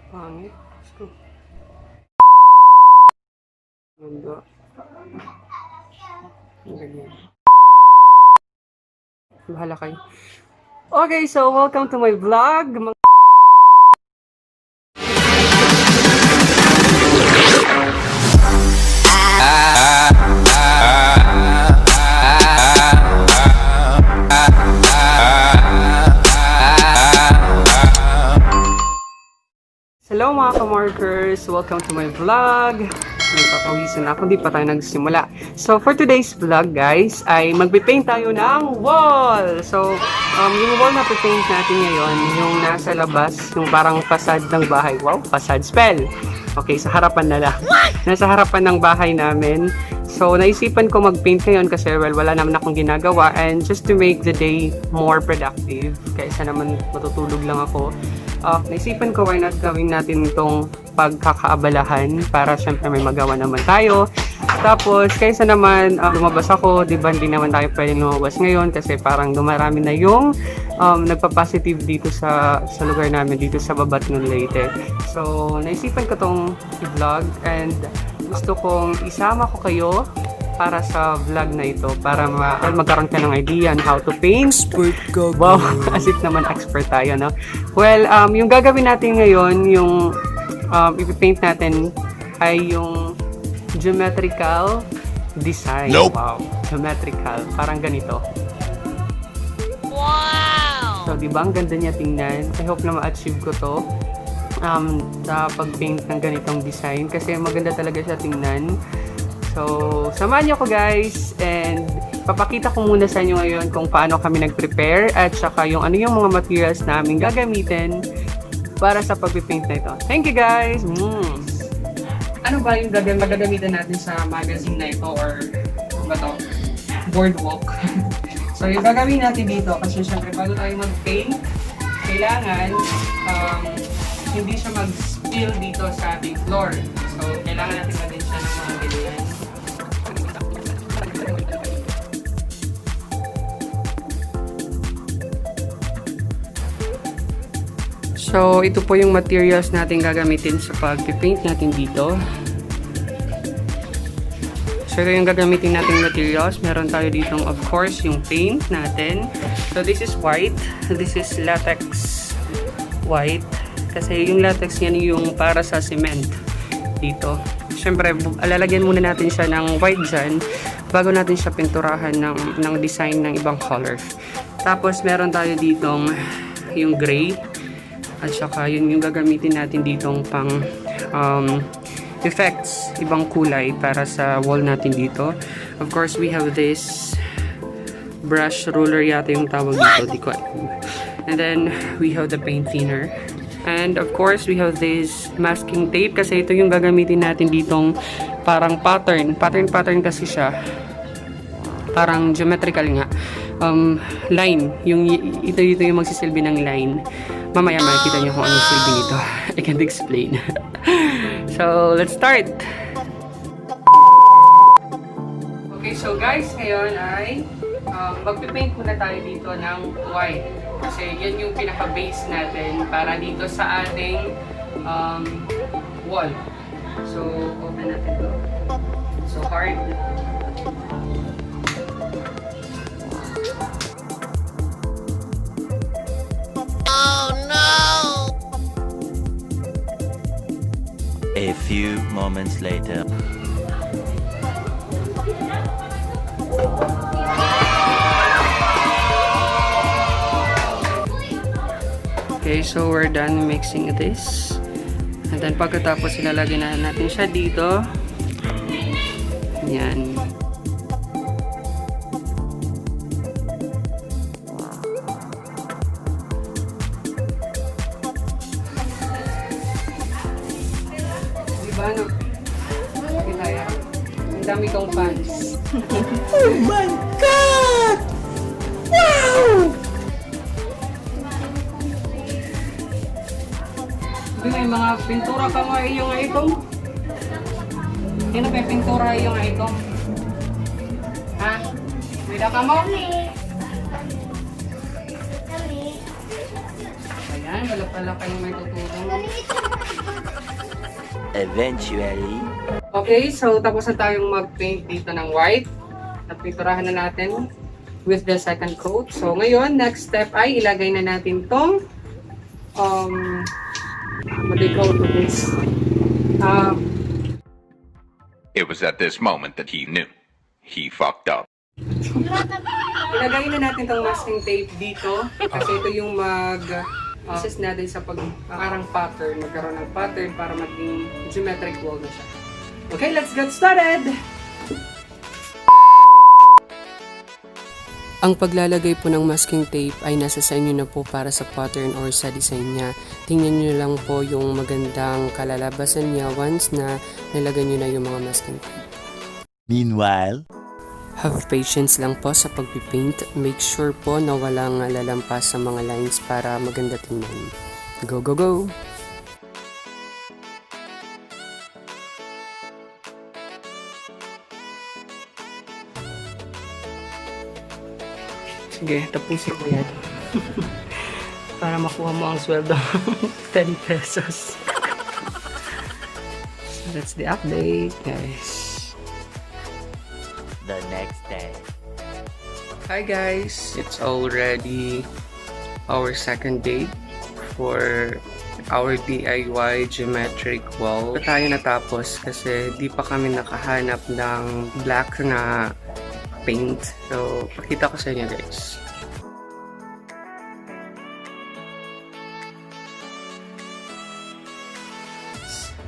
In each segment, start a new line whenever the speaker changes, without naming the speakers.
Pangit. Gusto. Ganda. Ganyan. Bahala kayo. Okay, so welcome to my vlog. Hello mga ka-markers! Welcome to my vlog! Nagpapawisan na ako, di pa tayo nagsimula. So, for today's vlog guys, ay magpipaint tayo ng wall! So, yung wall na pipaint natin ngayon, yung nasa labas, yung parang facade ng bahay. Wow, facade spell! Okay, sa harapan na lang. Nasa harapan ng bahay namin. So, naisipan ko mag-paint ngayon kasi well, wala naman akong ginagawa and just to make the day more productive, kaysa naman matutulog lang ako. Naisipan ko why not gawin natin itong pagkakaabalahan para syempre may magawa naman tayo. Tapos kaysa naman lumabas ako, di ba hindi naman tayo pwedeng lumabas ngayon kasi parang dumarami na yung nagpa-positive dito sa lugar namin, dito sa Babat ng Leyte. So naisipan ko tong i-vlog and gusto kong isama ko kayo para sa vlog na ito para magkaroon ka ng idea on how to paint. Expert ka. Wow, as if naman expert tayo, no? Well, yung gagawin natin ngayon, yung ipipaint natin ay yung geometrical design. Nope. Wow, geometrical. Parang ganito. Wow! So, di ba ang ganda niya tingnan? I hope na ma-achieve ko to sa pag-paint ng ganitong design kasi maganda talaga siya tingnan. So, samahan niyo ko guys and papakita ko muna sa inyo ngayon kung paano kami nag-prepare at saka yung ano yung mga materials namin gagamitin para sa pag-paint na ito. Thank you guys! Ano ba yung magagamitan natin sa magazine na ito or ba to? Boardwalk. So, yung gagawin natin dito kasi syempre bago tayo mag-paint, kailangan hindi siya mag-spill dito sa ating floor. So, kailangan natin magin siya ng mga ganyan. So, ito po yung materials natin gagamitin sa pag-paint natin dito. So, ito yung gagamitin natin materials. Meron tayo ditong, of course, yung paint natin. So, this is white. This is latex white. Kasi yung latex yan yung para sa cement dito. Siyempre, alalagyan muna natin siya ng white dyan bago natin siya pinturahan ng design ng ibang color. Tapos, meron tayo ditong yung gray. At saka yun yung gagamitin natin ditong pang effects, ibang kulay para sa wall natin dito. Of course, we have this brush roller yata yung tawag dito, di ko alam. And then, we have the paint thinner. And of course, we have this masking tape kasi ito yung gagamitin natin ditong parang pattern. Pattern kasi siya. Parang geometrical nga. Line. Ito yung magsisilbi ng line. Mamaya makikita niyo kung anong silbi nito. I can't explain. So, let's start! Okay, so guys, ngayon ay magpipaint muna tayo dito ng white. Kasi yan yung pinaka-base natin para dito sa ating wall. So, open natin to. So, hard.
A few moments later.
Okay, so we're done mixing this. And then pagkatapos ilalagay na natin siya dito. Yan. Ano? Kinaya. Ang dami kong fans.
Oh my God! Wow!
May mga pintura ka nga yung nga ito. Hindi na may pintura yung nga ito. Ha? May daka mo? Ayan. Ay, wala pala kayong may tutulong.
Eventually.
Okay, so tapos na tayong mag-paint dito ng white. Napinturahan na natin with the second coat. So ngayon, next step ay ilagay na natin tong what do you call this?
It was at this moment that he knew. He fucked up.
Ilagay na natin tong masking tape dito kasi ito yung assist natin sa parang pattern, magkaroon ng pattern para maging geometric wall na siya. Okay, let's get started! Ang paglalagay po ng masking tape ay nasa sa inyo na po para sa pattern or sa design niya. Tingnan nyo lang po yung magandang kalalabasan niya once na nilagay nyo na yung mga masking tape.
Meanwhile,
Have patience lang po sa pagpipaint. Make sure po na walang lalampas sa mga lines para maganda tingnan. Go, go, go! Sige, tapusin mo yan. Para makuha mo ang sweldo. 10 pesos. So that's the update, guys.
the next day.
Hi guys! It's already our second day for our DIY geometric wall. Ito tayo natapos kasi di pa kami nakahanap ng black na paint. So, pakita ko sa inyo guys.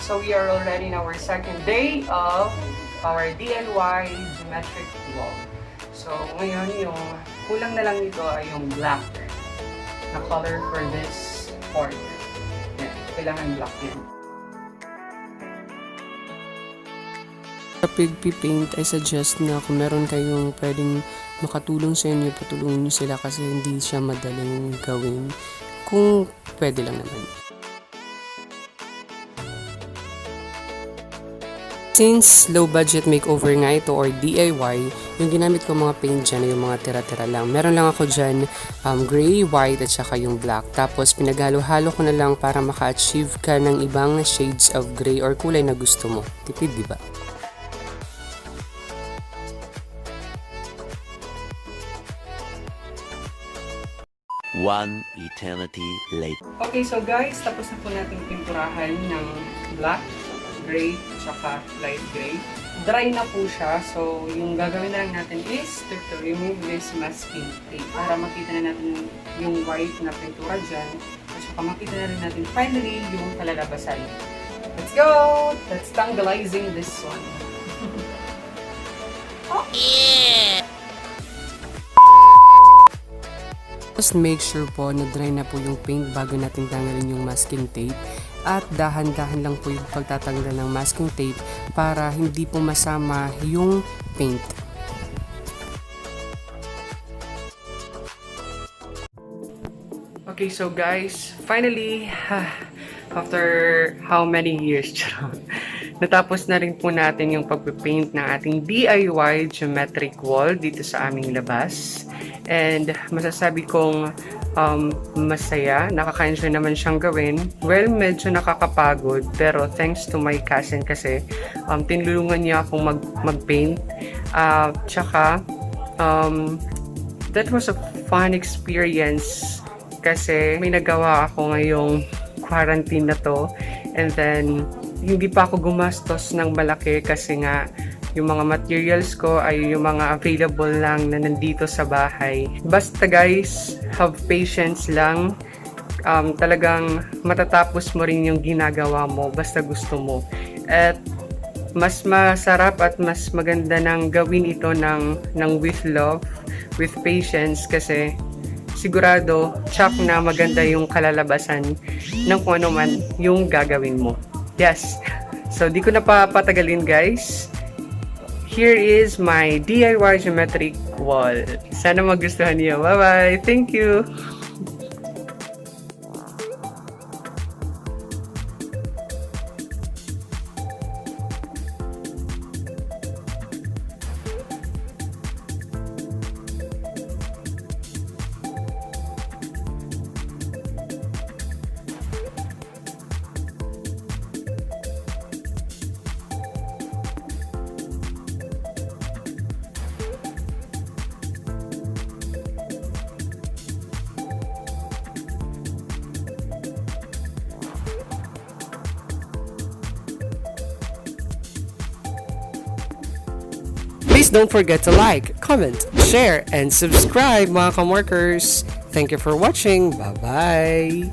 So, we are already in our second day of our DIY geometric wall. So, ngayon yung kulang na lang nito ay yung black na color for this part. Yan, kailangan black yan. Sa pigpi-paint, I suggest na kung meron kayong pwedeng makatulong sa inyo, patulungan nyo sila kasi hindi siya madaling gawin. Kung pwede lang naman. Since low budget makeover nga ito or DIY, yung ginamit ko mga paint dyan ay yung mga tira-tira lang. Meron lang ako dyan gray, white at saka yung black. Tapos pinaghalo-halo ko na lang para maka-achieve ka ng ibang shades of gray or kulay na gusto mo. Tipid, di ba?
One eternity later.
Okay, so guys, tapos na po natin pinturahan ng black, gray, tsaka light gray. Dry na po siya. So, yung gagawin na lang natin is to remove this masking tape para makita na natin yung white na pintura dyan. At saka makita na rin natin finally yung kalalabasan. Let's go! Let's tanggalizing this one. Oh! Yeah! Just make sure po na dry na po yung paint bago natin tanggalin yung masking tape. At dahan-dahan lang po yung pagtatanggal ng masking tape para hindi po masama yung paint. Okay, so guys, finally, after how many years, natapos na rin po natin yung pagpipaint ng ating DIY geometric wall dito sa aming labas. And masasabi kong masaya, nakaka-enjoy naman siyang gawin. Well, medyo nakakapagod, pero thanks to my cousin kasi tinulungan niya akong mag-paint. Tsaka, that was a fun experience kasi may nagawa ako ngayong quarantine na to. And then, hindi pa ako gumastos ng malaki kasi nga yung mga materials ko ay yung mga available lang na nandito sa bahay. Basta guys, have patience lang. Talagang matatapos mo rin yung ginagawa mo basta gusto mo. At mas masarap at mas maganda nang gawin ito ng with love, with patience kasi sigurado, tsak na maganda yung kalalabasan ng kung ano man yung gagawin mo. Yes. So, di ko na papatagalin guys. Here is my DIY geometric wall. Sana magustuhan niyo. Bye-bye! Thank you! Please don't forget to like, comment, share, and subscribe mga ka-markers. Thank you for watching. Bye-bye!